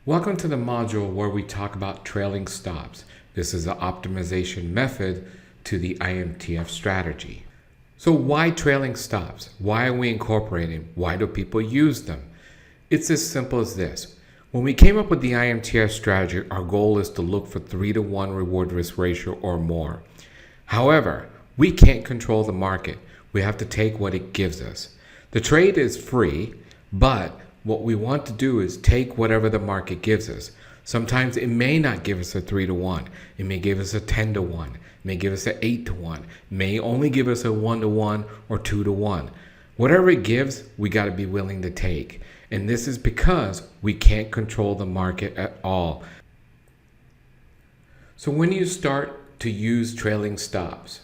Welcome to the module where we talk about trailing stops. This is the optimization method to the iMTF strategy. So why trailing stops? Why are we incorporating? Why do people use them? It's as simple as this. When we came up with the iMTF strategy, our goal is to look for 3-to-1 reward risk ratio or more. However, we can't control the market. We have to take what it gives us. The trade is free, but what we want to do is take whatever the market gives us. Sometimes it may not give us a 3-to-1. It may give us a 10-to-1. It may give us an 8-to-1. It may only give us a 1-to-1 or 2-to-1. Whatever it gives, we got to be willing to take. And this is because we can't control the market at all. So when you start to use trailing stops,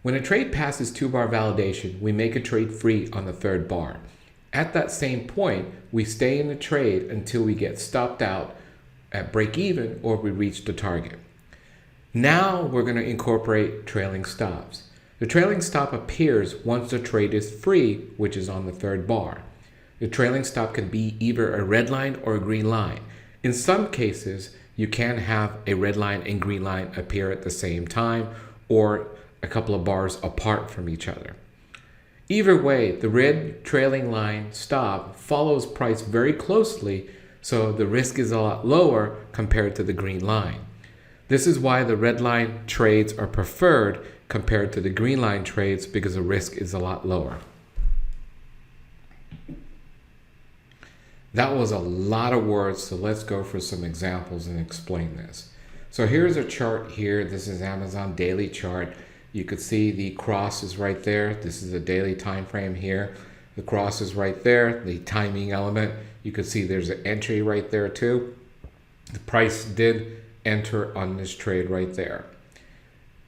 when a trade passes 2-bar validation, we make a trade free on the 3rd bar. At that same point, we stay in the trade until we get stopped out at break even or we reach the target. Now we're going to incorporate trailing stops. The trailing stop appears once the trade is free, which is on the 3rd bar. The trailing stop can be either a red line or a green line. In some cases, you can have a red line and green line appear at the same time or a couple of bars apart from each other. Either way, the red trailing line stop follows price very closely, so the risk is a lot lower compared to the green line. This is why the red line trades are preferred compared to the green line trades, because the risk is a lot lower. That was a lot of words, so let's go for some examples and explain this. So here's a chart here. This is Amazon daily chart. You could see the cross is right there. This is a daily time frame here. The cross is right there, the timing element. You could see there's an entry right there too. The price did enter on this trade right there.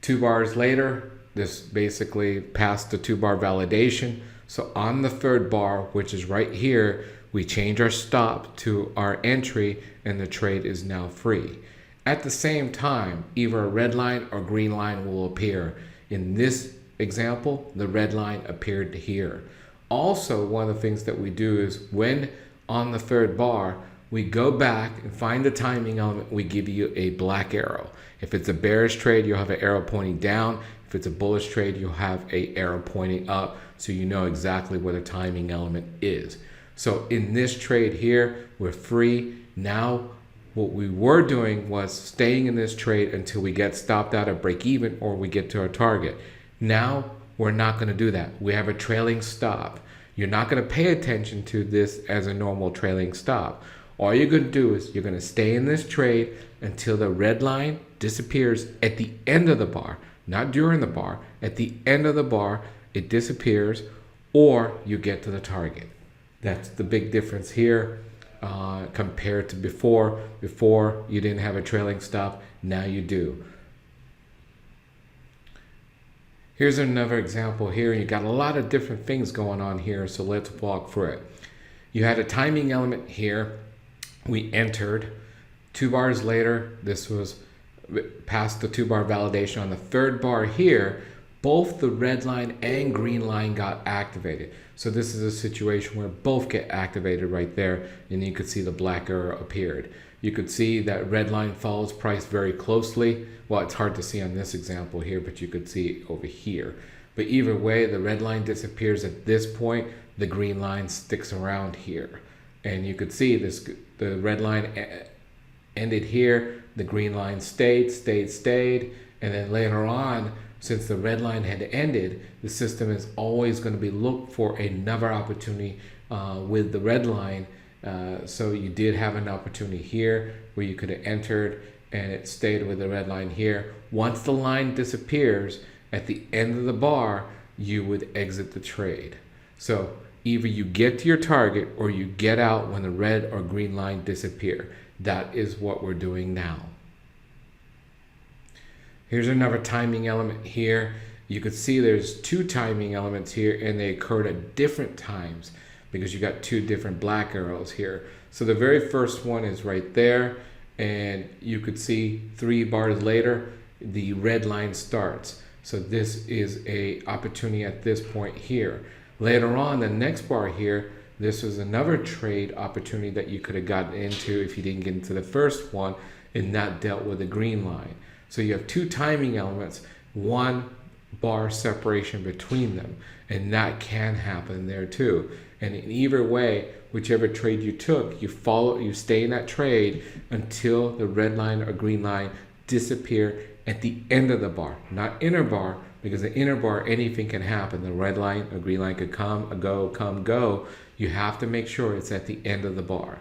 2 bars later, this basically passed the 2-bar validation. So on the 3rd bar, which is right here, we change our stop to our entry and the trade is now free. At the same time, either a red line or green line will appear. In this example, the red line appeared here. Also, one of the things that we do is when on the 3rd bar, we go back and find the timing element, we give you a black arrow. If it's a bearish trade, you'll have an arrow pointing down. If it's a bullish trade, you'll have an arrow pointing up, so you know exactly where the timing element is. So in this trade here, we're free. Now, what we were doing was staying in this trade until we get stopped out at break even or we get to our target. Now we're not going to do that. We have a trailing stop. You're not going to pay attention to this as a normal trailing stop. All you're going to do is you're going to stay in this trade until the red line disappears at the end of the bar, not during the bar. At the end of the bar, it disappears or you get to the target. That's the big difference here. Compared to before. Before you didn't have a trailing stop, now you do. Here's another example here. You got a lot of different things going on here, so let's walk through it. You had a timing element here. We entered. 2 bars later, this was past the 2-bar validation. On the 3rd bar here, both the red line and green line got activated. So this is a situation where both get activated right there, and you could see the black arrow appeared. You could see that red line follows price very closely. Well, it's hard to see on this example here, but you could see it over here. But either way, the red line disappears at this point, the green line sticks around here. And you could see this, the red line ended here, the green line stayed, and then later on, since the red line had ended, the system is always going to be looked for another opportunity with the red line. So you did have an opportunity here where you could have entered and it stayed with the red line here. Once the line disappears at the end of the bar, you would exit the trade. So either you get to your target or you get out when the red or green line disappear. That is what we're doing now. Here's another timing element here. You could see there's 2 timing elements here and they occurred at different times because you got 2 different black arrows here. So the very first one is right there, and you could see 3 bars later, the red line starts. So this is a opportunity at this point here. Later on, the next bar here, This was another trade opportunity that you could have gotten into if you didn't get into the first one and not dealt with the green line. So you have two timing elements, one bar separation between them, and that can happen there too. And in either way, whichever trade you took, you stay in that trade until the red line or green line disappear at the end of the bar, not inner bar, because the inner bar, anything can happen. The red line or green line could come, go. You have to make sure it's at the end of the bar.